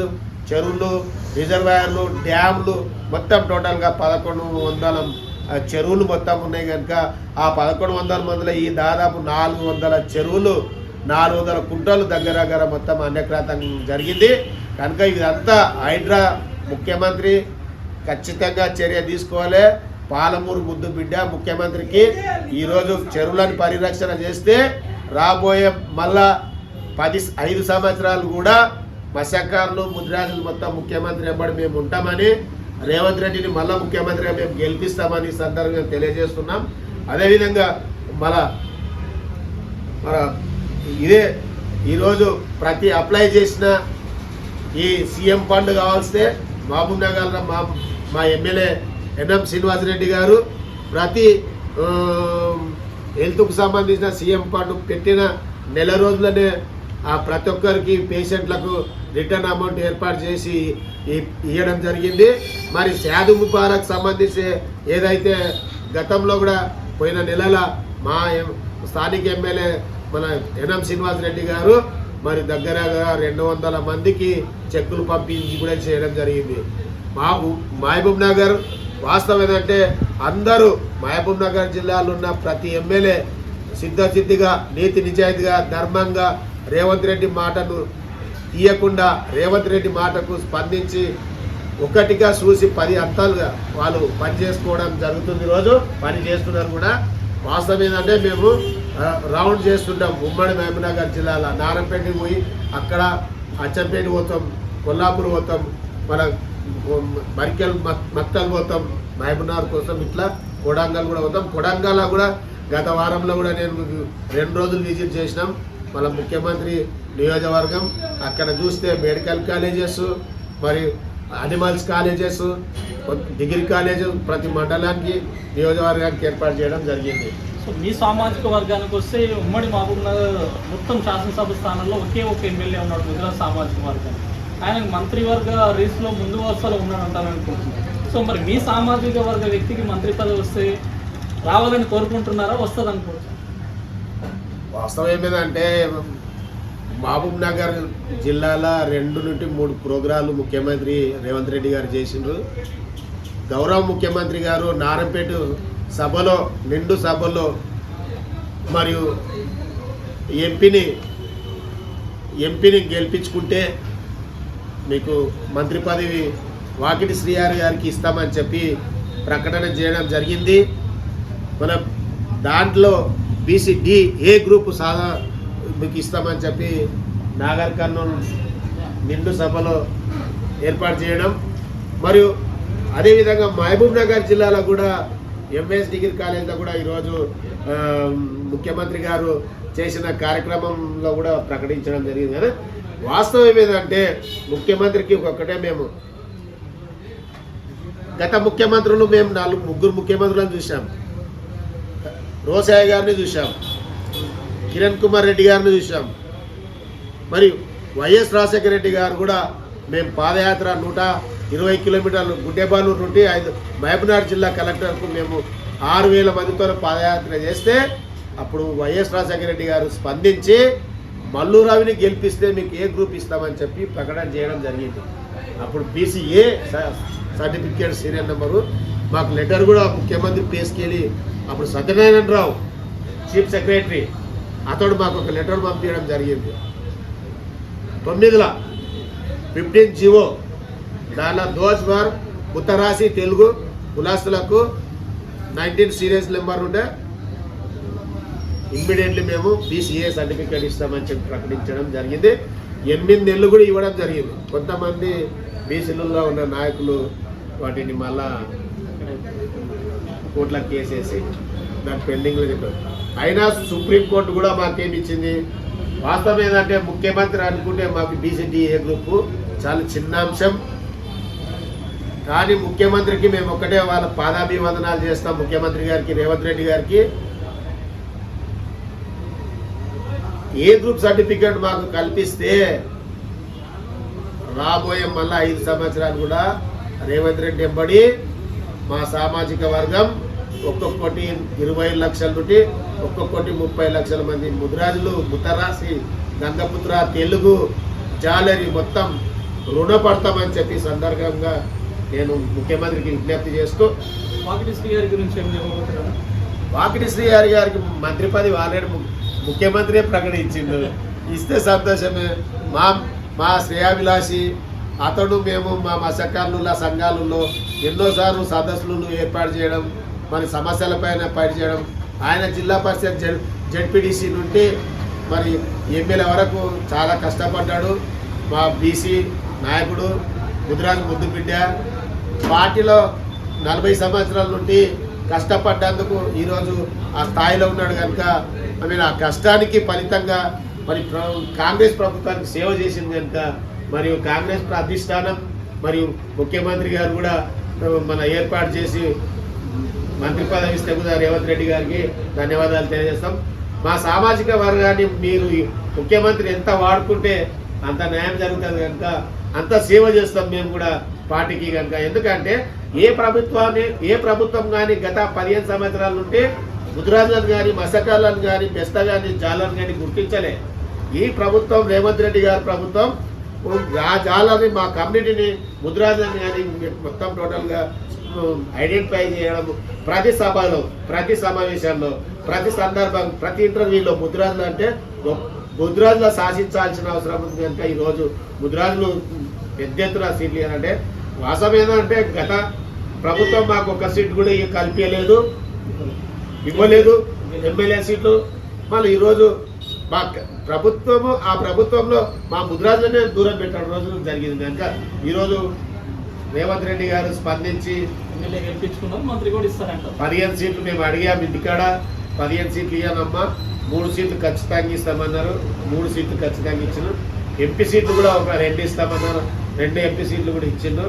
చెరువులు, రిజర్వాయర్లు, డ్యాములు మొత్తం టోటల్గా 1100 చెరువులు మొత్తం ఉన్నాయి కనుక ఆ 1100 మందిలో ఈ దాదాపు 400 చెరువులు, 400 కుంటలు దగ్గర మొత్తం అన్యక్రాంతం జరిగింది కనుక ఇదంతా హైడ్రా ముఖ్యమంత్రి ఖచ్చితంగా చర్య తీసుకోవాలి. పాలమూరు ముద్దు బిడ్డ ముఖ్యమంత్రికి ఈరోజు చెరువులను పరిరక్షణ చేస్తే రాబోయే మళ్ళా 5 సంవత్సరాలు కూడా మత్స్యకారులు, ముద్రాజులు మొత్తం ముఖ్యమంత్రి వెంబడి మేము ఉంటామని, రేవంత్ రెడ్డిని మళ్ళా ముఖ్యమంత్రిగా మేము గెలిపిస్తామని సందర్భంగా తెలియజేస్తున్నాం. అదేవిధంగా మన ఇదే ఈరోజు ప్రతి అప్లై చేసిన ఈ సీఎం ఫండ్ కావాల్స్తే మహబూబ్ నగర్లో మా ఎమ్మెల్యే ఎన్ఎం శ్రీనివాసరెడ్డి గారు ప్రతి హెల్త్కు సంబంధించిన సీఎం ఫండ్ పెట్టిన నెల రోజులనే ప్రతి ఒక్కరికి పేషెంట్లకు రిటర్న్ అమౌంట్ ఏర్పాటు చేసి ఇవ్వడం జరిగింది. మరి షాదీ ముబారక్ సంబంధించి ఏదైతే గతంలో కూడా పోయిన నెలల మా స్థానిక ఎమ్మెల్యే మన ఎన్ఎం శ్రీనివాసరెడ్డి గారు మరి దగ్గర 200 మందికి చెక్కులు పంపించి కూడా చేయడం జరిగింది. మహబూబ్ నగర్ వాస్తవం ఏంటంటే అందరూ మహబూబ్ నగర్ జిల్లాలో ఉన్న ప్రతి ఎమ్మెల్యే సిద్ధసిద్ధిగా నీతి నిజాయితీగా ధర్మంగా రేవంత్ రెడ్డి మాటను ఇవ్వకుండా రేవంత్ రెడ్డి మాటకు స్పందించి ఒకటిగా చూసి 10 అర్థాలుగా వాళ్ళు పని చేసుకోవడం జరుగుతుంది. రోజు పని చేస్తున్నారు కూడా. వాస్తవం ఏంటంటే మేము రౌండ్ చేస్తుంటాం ఉమ్మడి మహబూబ్నగర్ జిల్లాలో. నారంపేటకి పోయి అక్కడ అచ్చంపేట పోతాం, కొల్లాపూర్ పోతాం, మన మరికెల్ మక్తల్ పోతాం, మహబూబ్నగర్ కోసం ఇట్లా కొడంగల్ కూడా పోతాం. కొడంగల్లో కూడా గత వారంలో కూడా నేను 2 రోజులు విజిట్ చేసినాం. మన ముఖ్యమంత్రి నియోజకవర్గం అక్కడ చూస్తే మెడికల్ కాలేజెస్, మరి అనిమల్స్ కాలేజెస్, డిగ్రీ కాలేజ్ ప్రతి మండలానికి నియోజకవర్గానికి ఏర్పాటు చేయడం జరిగింది. సో మీ సామాజిక వర్గానికి వస్తే ఉమ్మడి మహబూబ్నగర్ మొత్తం శాసనసభ స్థానంలో ఒక ఎమ్మెల్యే ఉన్నాడు గుజరాత్ సామాజిక వర్గం. ఆయన మంత్రివర్గ రేసులో ముందు వరుసలో ఉన్నాడు అంటాను అనుకుంటున్నాను. సో మరి మీ సామాజిక వర్గ వ్యక్తికి మంత్రి పదవి వస్తే రావాలని కోరుకుంటున్నారా, వస్తుంది అనుకుంటున్నారు? వాస్తవం ఏమిటంటే మహబూబ్ నగర్ జిల్లాలో 2 నుండి 3 ప్రోగ్రాలు ముఖ్యమంత్రి రేవంత్ రెడ్డి గారు చేసిండ్రు. గౌరవ ముఖ్యమంత్రి గారు నారంపేట సభలో, నిండు సభలో మరియు ఎంపీని గెలిపించుకుంటే మీకు మంత్రి పదవి వాకిటి శ్రీహరి గారికి ఇస్తామని చెప్పి ప్రకటన చేయడం జరిగింది. మనం దాంట్లో బీసీ ఏ గ్రూపు మీకు ఇస్తామని చెప్పి నాగర్ కర్నూలు నిండు సభలో ఏర్పాటు చేయడం, మరియు అదేవిధంగా మహబూబ్ నగర్ జిల్లాలో కూడా ఎంఎస్ డిగ్రీ కాలేజ్లో కూడా ఈరోజు ముఖ్యమంత్రి గారు చేసిన కార్యక్రమంలో కూడా ప్రకటించడం జరిగింది. కానీ వాస్తవం ఏదంటే ముఖ్యమంత్రికి ఒక్కటే, మేము గత ముఖ్యమంత్రులు మేము 3 ముఖ్యమంత్రులను చూసాం. రోసయ్య గారిని చూసాం, కిరణ్ కుమార్ రెడ్డి గారిని చూసాం, మరియు వైఎస్ రాజశేఖర రెడ్డి గారు కూడా మేము పాదయాత్ర 120 కిలోమీటర్లు గుడ్డెబాలూరు నుండి మహబూబ్నగర్ జిల్లా కలెక్టర్కు మేము 6,000 మందితో పాదయాత్ర చేస్తే అప్పుడు వైఎస్ రాజశేఖర రెడ్డి గారు స్పందించి మల్లురావిని గెలిపిస్తే మీకు ఏ గ్రూప్ ఇస్తామని చెప్పి ప్రకటన చేయడం జరిగింది. అప్పుడు బీసీఏ సర్టిఫికేట్ సీరియల్ నెంబరు మాకు లెటర్ కూడా ముఖ్యమంత్రి తీసుకెళ్ళి అప్పుడు సత్యనారాయణ రావు చీఫ్ సెక్రటరీ అతడు మాకు ఒక లెటర్ పంపించడం జరిగింది. 9 15 జీవో దానిలో దోజ్బార్ ఉత్తరాసి తెలుగు కులాస్తులకు 19 సీరియస్ నెంబర్ ఉంటే ఇమ్మీడియట్లీ మేము బీసీఏ సర్టిఫికేట్ ఇస్తామని చెప్పి ప్రకటించడం జరిగింది. 8 నెలలు కూడా ఇవ్వడం జరిగింది. కొంతమంది బీసీలలో ఉన్న నాయకులు వాటిని మళ్ళా కోర్టులకు కేసేసి దాని పెండింగ్లో చెప్పారు. అయినా సుప్రీంకోర్టు కూడా మాకేమి ఇచ్చింది. వాస్తవం ఏంటంటే ముఖ్యమంత్రి అనుకుంటే మాకు బీసీడీఏ గ్రూపు చాలా చిన్న అంశం. కానీ ముఖ్యమంత్రికి మేము ఒక్కటే వాళ్ళ పాదాభివందనాలు చేస్తాం. ముఖ్యమంత్రి గారికి, రేవంత్ రెడ్డి గారికి ఏ గ్రూప్ సర్టిఫికేట్ మాకు కల్పిస్తే రాబోయే మళ్ళీ 5 సంవత్సరాలు కూడా రేవంత్ రెడ్డి ఎంబడి మా సామాజిక వర్గం ఒక్కొక్కటి 20 లక్షల నుండి ఒక్కొక్కటి 30 లక్షల మంది ముద్రాజులు, ముత్తరాసి, గంగపుత్ర, తెలుగు, జాలరి మొత్తం రుణపడతామని చెప్పి సందర్భంగా నేను ముఖ్యమంత్రికి విజ్ఞప్తి చేస్తూ వాకిటి శ్రీహరి గురించి ఏం చెప్పబోతున్నారు? వాకిటి శ్రీహరి గారికి మంత్రి పదవి ఆల్రెడీ ముఖ్యమంత్రి ప్రకటించిండు. ఇస్తే సంతోషమే. మా శ్రేయాభిలాషి అతడు మేము మా మత్స్యకారుల సంఘాలలో ఎన్నోసార్లు సదస్సులు ఏర్పాటు చేయడం, మరి సమస్యలపైన పని చేయడం. ఆయన జిల్లా పరిషత్ జెడ్పీటీసీ నుండి మరి ఎమ్మెల్యే వరకు చాలా కష్టపడ్డాడు. మా బీసీ నాయకుడు, ముద్రాజు ముద్దు బిడ్డ, పార్టీలో 40 సంవత్సరాల నుండి కష్టపడ్డందుకు ఈరోజు ఆ స్థాయిలో ఉన్నాడు. కనుక ఆ కష్టానికి ఫలితంగా మరి కాంగ్రెస్ ప్రభుత్వానికి సేవ చేసింది కనుక, మరియు కాంగ్రెస్ అధిష్టానం మరియు ముఖ్యమంత్రి గారు కూడా మన ఏర్పాటు చేసి మంత్రి పదవి ఇస్తే కూడా రేవంత్ రెడ్డి గారికి ధన్యవాదాలు తెలియజేస్తాం. మా సామాజిక వర్గాన్ని మీరు ముఖ్యమంత్రి ఎంత వాడుకుంటే అంత న్యాయం జరుగుతుంది కనుక అంత సేవ చేస్తాం మేము కూడా పార్టీకి కనుక. ఎందుకంటే ఏ ప్రభుత్వం కానీ గత 15 సంవత్సరాల నుండి ముద్రాజులను కానీ, మత్స్యకారులను కానీ, బెస్త కానీ, జాలను కానీ గుర్తించలే. ఈ ప్రభుత్వం రేవంత్ రెడ్డి గారి ప్రభుత్వం ఆ జాలని, మా కమ్యూనిటీని, ముద్రాజులను కానీ మొత్తం టోటల్గా ఐడెంటిఫై చేయడం, ప్రతి సభలో, ప్రతి సమావేశంలో, ప్రతి సందర్భం, ప్రతి ఇంటర్వ్యూలో ముద్రాజులు అంటే ముద్రాజులో శాసించాల్సిన అవసరం ఉంది కనుక ఈరోజు ముద్రాజులు పెద్ద ఎత్తున సీట్లు ఇవ్వాలంటే వాస్తవం ఏంటంటే గత ప్రభుత్వం మాకు ఒక సీట్ కూడా కల్పించలేదు, ఇవ్వలేదు ఎమ్మెల్యే సీట్లు. మళ్ళీ ఈరోజు మా ప్రభుత్వము ఆ ప్రభుత్వంలో మా ముద్రాజులనే దూరం పెట్టడం రోజు జరిగింది కనుక ఈరోజు రేవంత్ రెడ్డి గారు స్పందించి ఎమ్మెల్యే గెలిపించుకున్నారు, మంత్రి కూడా ఇస్తారంట. 15 సీట్లు మేము అడిగాము, ఇంటికాడ 15 సీట్లు ఇవ్వనమ్మా, 3 సీట్లు ఖచ్చితంగా ఇస్తామన్నారు, 3 సీట్లు ఖచ్చితంగా ఇచ్చిండ్రు. ఎంపీ సీట్లు కూడా ఒక 2 ఇస్తామన్నారు, 2 ఎంపీ సీట్లు కూడా ఇచ్చిండ్రు.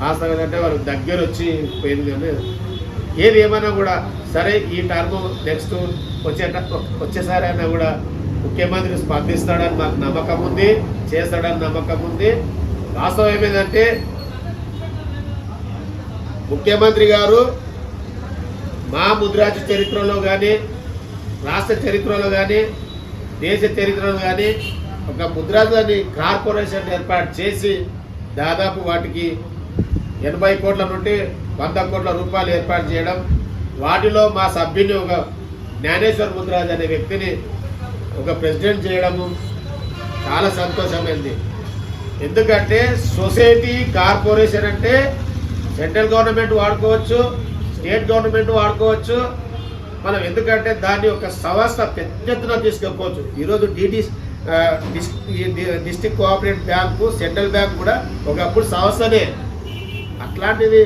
వాస్తవం అంటే వాళ్ళు దగ్గర వచ్చి పోయింది. కానీ ఏది ఏమైనా కూడా సరే ఈ టర్మ్ నెక్స్ట్ వచ్చేసారి అయినా కూడా ముఖ్యమంత్రి స్పందిస్తాడని మాకు నమ్మకం ఉంది, చేస్తాడని నమ్మకం ఉంది. వాస్తవం ఏమైందంటే ముఖ్యమంత్రి గారు మా ముద్రాజు చరిత్రలో కానీ రాష్ట్ర చరిత్రలో కానీ దేశ చరిత్రలో కానీ ఒక ముద్రాజుని కార్పొరేషన్ ఏర్పాటు చేసి దాదాపు వాటికి 80 కోట్ల నుండి 100 కోట్ల రూపాయలు ఏర్పాటు చేయడం, వాటిలో మా సభ్యుని ఒక జ్ఞానేశ్వర్ ముద్రాజ్ అనే వ్యక్తిని ఒక ప్రెసిడెంట్ చేయడము చాలా సంతోషమైంది. ఎందుకంటే సొసైటీ కార్పొరేషన్ అంటే సెంట్రల్ గవర్నమెంట్ వాడుకోవచ్చు, స్టేట్ గవర్నమెంట్ వాడుకోవచ్చు మనం. ఎందుకంటే దాన్ని ఒక సంస్థ పెద్ద ఎత్తున తీసుకెళ్ళిపోవచ్చు. ఈరోజు district cooperative bank, central bank కూడా ఒకప్పుడు సంస్థనే. అట్లాంటిది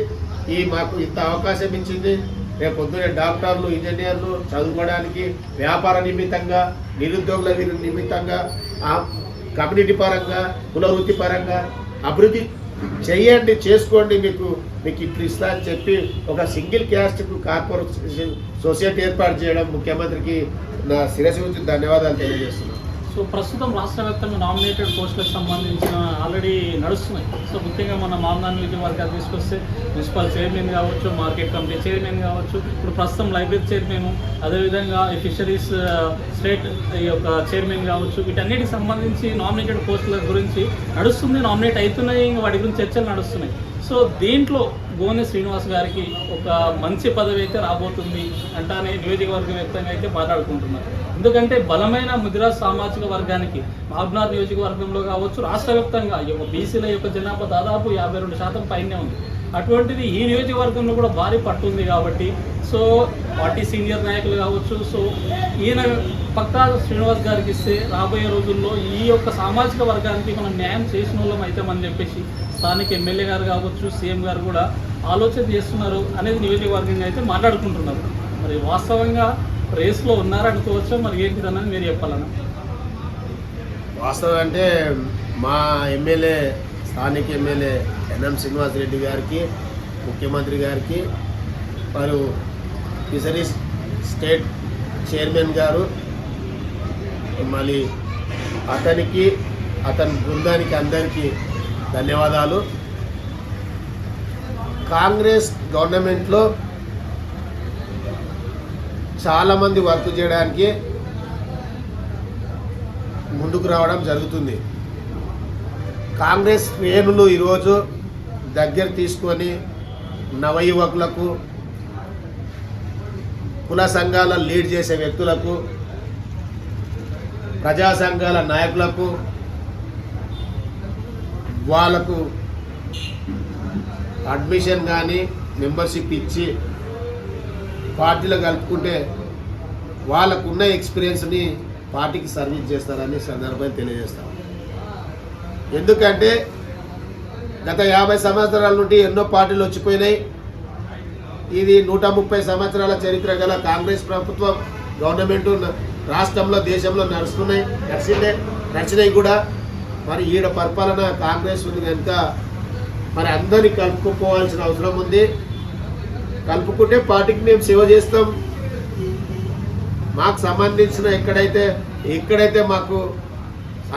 ఈ మాకు ఇంత అవకాశం ఇచ్చింది. రేపు పొద్దునే డాక్టర్లు, ఇంజనీర్లు చదువుకోవడానికి, వ్యాపార నిమిత్తంగా, నిరుద్యోగుల నిమిత్తంగా, కమ్యూనిటీ పరంగా, కుల వృత్తి పరంగా అభివృద్ధి చెయ్యండి, చేసుకోండి, మీకు ఇట్లు ఇస్తా అని చెప్పి ఒక సింగిల్ క్యాస్ట్కు కార్పొరేషన్ సొసైటీ ఏర్పాటు చేయడం ముఖ్యమంత్రికి నా శిరస్సు నుంచి ధన్యవాదాలు తెలియజేస్తున్నాను. సో ప్రస్తుతం రాష్ట్ర వ్యాప్తంగా నామినేటెడ్ పోస్టులకు సంబంధించిన ఆల్రెడీ నడుస్తున్నాయి. సో ముఖ్యంగా మన మామనార్ నియోజకవర్గాన్ని తీసుకొస్తే మున్సిపల్ చైర్మన్ కావచ్చు, మార్కెట్ కమిటీ చైర్మన్ కావచ్చు, ఇప్పుడు ప్రస్తుతం లైబ్రరీ చైర్మన్, అదేవిధంగా ఈ ఫిషరీస్ స్టేట్ ఈ యొక్క చైర్మన్ కావచ్చు, వీటన్నిటికి సంబంధించి నామినేటెడ్ పోస్టుల గురించి నడుస్తుంది, నామినేట్ అవుతున్నాయి, ఇంకా వాటి గురించి చర్చలు నడుస్తున్నాయి. సో దీంట్లో గోనె శ్రీనివాస్ గారికి ఒక మంచి పదవి అయితే రాబోతుంది అంటానే నియోజకవర్గ వ్యాప్తంగా అయితే మాట్లాడుకుంటున్నారు. ఎందుకంటే బలమైన ముదిరాజ్ సామాజిక వర్గానికి మహబూబ్నగర్ నియోజకవర్గంలో కావచ్చు, రాష్ట్ర వ్యాప్తంగా ఈ యొక్క బీసీల యొక్క జనాభా దాదాపు 52% పైనే ఉంది. అటువంటిది ఈ నియోజకవర్గంలో కూడా భారీ పట్టు ఉంది కాబట్టి సో పార్టీ సీనియర్ నాయకులు కావచ్చు, సో ఈయన పక్కా శ్రీనివాస్ గారికి ఇస్తే రాబోయే రోజుల్లో ఈ యొక్క సామాజిక వర్గానికి మనం న్యాయం చేసిన వాళ్ళం అవుతామని చెప్పేసి స్థానిక ఎమ్మెల్యే గారు కావచ్చు, సీఎం గారు కూడా ఆలోచన చేస్తున్నారు అనేది నియోజకవర్గంగా అయితే మాట్లాడుకుంటున్నారు. మరి వాస్తవంగా రేస్లో ఉన్నారనుకోవచ్చు, మరి ఏంటిదన్నది మీరు చెప్పాలన్నా? వాస్తవం అంటే మా ఎమ్మెల్యే, స్థానిక ఎమ్మెల్యే ఎన్ఎం శ్రీనివాస్ రెడ్డి గారికి, ముఖ్యమంత్రి గారికి, వారు ఫిషరీస్ స్టేట్ చైర్మన్ గారు, మళ్ళీ అతనికి అతని బృందానికి అందరికీ ధన్యవాదాలు. కాంగ్రెస్ గవర్నమెంట్లో చాలామంది వర్క్ చేయడానికి ముందుకు రావడం జరుగుతుంది. కాంగ్రెస్ శ్రేణులు ఈరోజు దగ్గర తీసుకొని నవ యువకులకు, కుల సంఘాల లీడ్ చేసే వ్యక్తులకు, ప్రజా సంఘాల నాయకులకు వాళ్ళకు అడ్మిషన్ కానీ మెంబర్షిప్ ఇచ్చి పార్టీలో కలుపుకుంటే వాళ్ళకున్న ఎక్స్పీరియన్స్ని పార్టీకి సర్వీస్ చేస్తారని సందర్భంగా తెలియజేస్తాం. ఎందుకంటే గత 50 సంవత్సరాల నుండి ఎన్నో పార్టీలు వచ్చిపోయినాయి. ఇది 130 సంవత్సరాల చరిత్ర గల కాంగ్రెస్ ప్రభుత్వం, గవర్నమెంట్ రాష్ట్రంలో, దేశంలో నడిచినాయి కూడా. మరి ఈడ పరిపాలన కాంగ్రెస్ ఉంది కనుక మరి అందరినీ కలుపుకోవాల్సిన అవసరం ఉంది. కలుపుకుంటే పార్టీకి మేము సేవ చేస్తాం. మాకు సంబంధించిన ఎక్కడైతే మాకు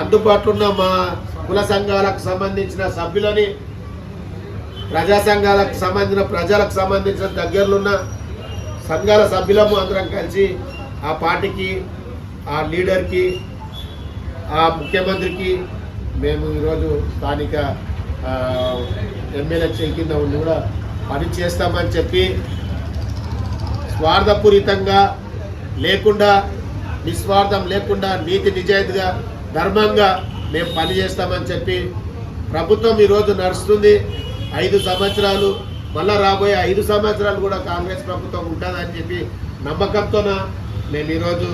అందుబాటులో ఉన్న మా కుల సంఘాలకు సంబంధించిన సభ్యులని, ప్రజా సంఘాలకు సంబంధించిన ప్రజలకు సంబంధించిన దగ్గరలో ఉన్న సంఘాల సభ్యులము అందరం కలిసి ఆ పార్టీకి, ఆ లీడర్కి, ఆ ముఖ్యమంత్రికి మేము ఈరోజు స్థానిక ఎమ్మెల్యే చేయి కింద ఉండి కూడా పని చేస్తామని చెప్పి స్వార్థపూరితంగా లేకుండా నిస్వార్థం లేకుండా నీతి నిజాయితీగా ధర్మంగా మేము పనిచేస్తామని చెప్పి ప్రభుత్వం ఈరోజు నడుస్తుంది. 5 సంవత్సరాలు మళ్ళా రాబోయే 5 సంవత్సరాలు కూడా కాంగ్రెస్ ప్రభుత్వం ఉంటుందని చెప్పి నమ్మకంతోన మేము ఈరోజు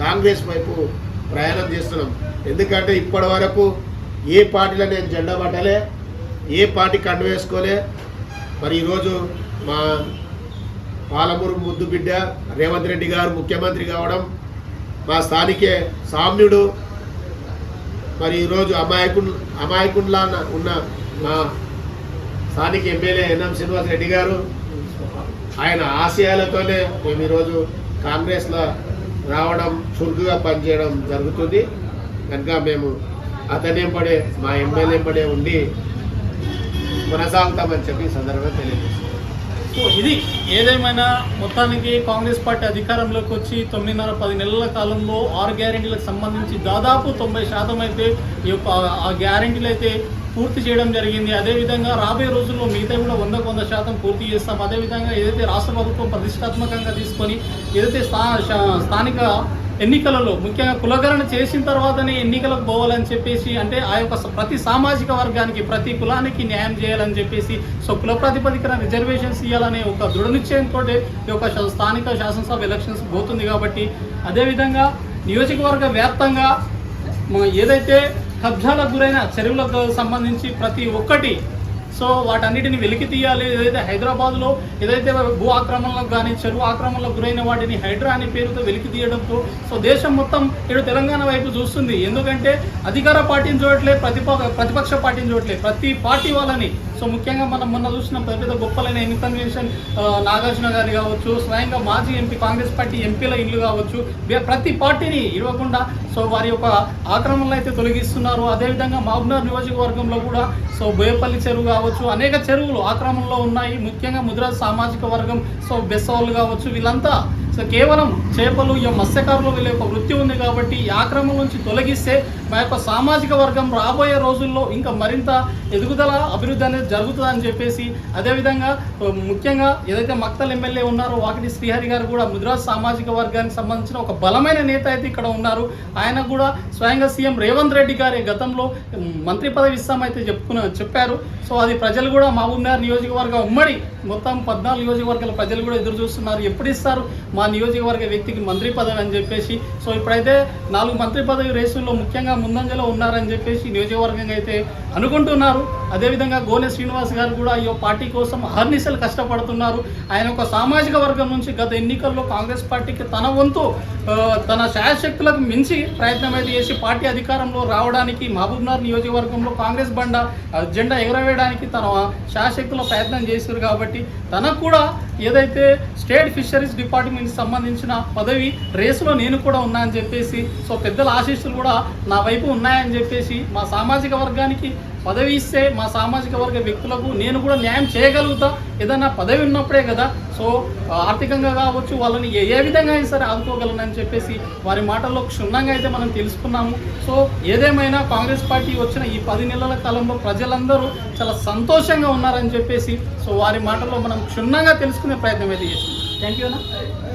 కాంగ్రెస్ వైపు ప్రయాణం చేస్తున్నాం. ఎందుకంటే ఇప్పటి వరకు ఏ పార్టీలో నేను జెండా పట్టలే, ఏ పార్టీ కండు వేసుకోలే. మరి ఈరోజు మా పాలమూరు ముద్దు బిడ్డ రేవంత్ రెడ్డి గారు ముఖ్యమంత్రి కావడం, మా స్థానికే సామ్యుడు, మరి ఈరోజు అమాయకుల్లా ఉన్న మా స్థానిక ఎమ్మెల్యే ఎన్ఎం శ్రీనివాస్ రెడ్డి గారు, ఆయన ఆశయాలతోనే మేము ఈరోజు కాంగ్రెస్లో రావడం, చురుకుగా పనిచేయడం జరుగుతుంది. కనుక మేము అతనేంబడే మా ఎమ్మెల్యేంబడే ఉండి కొనసాగుతామని చెప్పి ఈ సందర్భంగా తెలియజేస్తాం. సో ఇది ఏదేమైనా మొత్తానికి కాంగ్రెస్ పార్టీ అధికారంలోకి వచ్చి 9.5-10 నెలల కాలంలో 6 గ్యారెంటీలకు సంబంధించి దాదాపు 90% అయితే ఈ యొక్క ఆ గ్యారెంటీలు అయితే పూర్తి చేయడం జరిగింది. అదేవిధంగా రాబోయే రోజుల్లో మిగతా కూడా 100% పూర్తి చేస్తాం. అదేవిధంగా ఏదైతే రాష్ట్ర ప్రభుత్వం ప్రతిష్టాత్మకంగా తీసుకొని ఏదైతే స్థానిక ఎన్నికలలో ముఖ్యంగా కులగణన చేసిన తర్వాతనే ఎన్నికలకు పోవాలని చెప్పేసి, అంటే ఆ యొక్క ప్రతి సామాజిక వర్గానికి ప్రతి కులానికి న్యాయం చేయాలని చెప్పేసి, సో కుల ప్రాతిపదికన రిజర్వేషన్స్ ఇవ్వాలనే ఒక దృఢ నిశ్చయంతో ఈ యొక్క స్థానిక శాసనసభ ఎలక్షన్స్ పోతుంది. కాబట్టి అదేవిధంగా నియోజకవర్గ వ్యాప్తంగా ఏదైతే కబ్జాలకు గురైన చెరువులకు సంబంధించి ప్రతి ఒక్కటి సో వాటన్నిటిని వెలికి తీయాలి. ఏదైతే హైదరాబాద్లో ఏదైతే భూ ఆక్రమణలకు కానీ చెరువు ఆక్రమణలకు గురైన వాటిని హైడ్రా అనే పేరుతో వెలికి తీయడంతో సో దేశం మొత్తం ఇటు తెలంగాణ వైపు చూస్తుంది. ఎందుకంటే అధికార పార్టీని చూడట్లే, ప్రతిపక్ష పార్టీని చూడట్లే, ప్రతి పార్టీ వాళ్ళని. సో ముఖ్యంగా మనం మొన్న చూసిన పెద్ద గొప్పలైన ఎన్ని కన్వెన్షన్ నాగార్జున గారి కావచ్చు, స్వయంగా మాజీ ఎంపీ కాంగ్రెస్ పార్టీ ఎంపీల ఇల్లు కావచ్చు, ప్రతి పార్టీని ఇవ్వకుండా సో వారి యొక్క ఆక్రమణలు అయితే తొలగిస్తున్నారు. అదేవిధంగా మహబూబ్నగర్ నియోజకవర్గంలో కూడా సో బోయపల్లి చెరువు కావచ్చు, అనేక చెరువులు ఆక్రమణలో ఉన్నాయి. ముఖ్యంగా ముదిరాజ్ సామాజిక వర్గం, సో బెస్సవాళ్ళు కావచ్చు, వీళ్ళంతా సో కేవలం చేపలు ఈ మత్స్యకారులు వీళ్ళ యొక్క వృత్తి ఉంది. కాబట్టి ఈ ఆక్రమణ నుంచి తొలగిస్తే మా యొక్క సామాజిక వర్గం రాబోయే రోజుల్లో ఇంకా మరింత ఎదుగుదల, అభివృద్ధి అనేది జరుగుతుందని చెప్పేసి, అదేవిధంగా ముఖ్యంగా ఏదైతే మక్తల్ ఎమ్మెల్యే ఉన్నారో వాకిటి శ్రీహరి గారు కూడా ముదిరాజ్ సామాజిక వర్గానికి సంబంధించిన ఒక బలమైన నేత అయితే ఇక్కడ ఉన్నారు. ఆయన కూడా స్వయంగా సీఎం రేవంత్ రెడ్డి గారి గతంలో మంత్రి పదవి ఇస్తామైతే చెప్పారు. సో అది ప్రజలు కూడా మహబూబ్నగర్ నియోజకవర్గం ఉమ్మడి మొత్తం 14 నియోజకవర్గాల ప్రజలు కూడా ఎదురు చూస్తున్నారు, ఎప్పుడు ఇస్తారు మా నియోజకవర్గ వ్యక్తికి మంత్రి పదవి అని చెప్పేసి. సో ఇప్పుడైతే 4 మంత్రి పదవి రేసుల్లో ముఖ్యంగా ముందంజలో ఉన్నారని చెప్పేసి నియోజకవర్గంగా అయితే అనుకుంటున్నారు. అదేవిధంగా గోనె శ్రీనివాస్ గారు కూడా ఈ పార్టీ కోసం అహర్నిశలు కష్టపడుతున్నారు. ఆయన ఒక సామాజిక వర్గం నుంచి గత ఎన్నికల్లో కాంగ్రెస్ పార్టీకి తన వంతు తన శాయశక్తులకు మించి ప్రయత్నం అయితే చేసి పార్టీ అధికారంలో రావడానికి మహబూబ్నగర్ నియోజకవర్గంలో కాంగ్రెస్ జెండా ఎగరవేయడానికి తన శాయశక్తుల ప్రయత్నం చేశారు. కాబట్టి తనకు కూడా ఏదైతే స్టేట్ ఫిషరీస్ డిపార్ట్మెంట్కి సంబంధించిన పదవి రేసులో నేను కూడా ఉన్నా అని చెప్పేసి, సో పెద్దల ఆశీస్సులు కూడా నా వైపు ఉన్నాయని చెప్పేసి, మా సామాజిక వర్గానికి పదవి ఇస్తే మా సామాజిక వర్గ వ్యక్తులకు నేను కూడా న్యాయం చేయగలుగుతా. ఏదైనా పదవి ఉన్నప్పుడే కదా సో ఆర్థికంగా కావచ్చు వాళ్ళని ఏ విధంగా అయినా సరే ఆదుకోగలనని చెప్పేసి వారి మాటల్లో క్షుణ్ణంగా అయితే మనం తెలుసుకున్నాము. సో ఏదేమైనా కాంగ్రెస్ పార్టీ వచ్చిన ఈ 10 నెలల కాలంలో ప్రజలందరూ చాలా సంతోషంగా ఉన్నారని చెప్పేసి సో వారి మాటల్లో మనం క్షుణ్ణంగా తెలుసుకునే ప్రయత్నం అయితే చేస్తున్నాం. థ్యాంక్ యూ అన్న.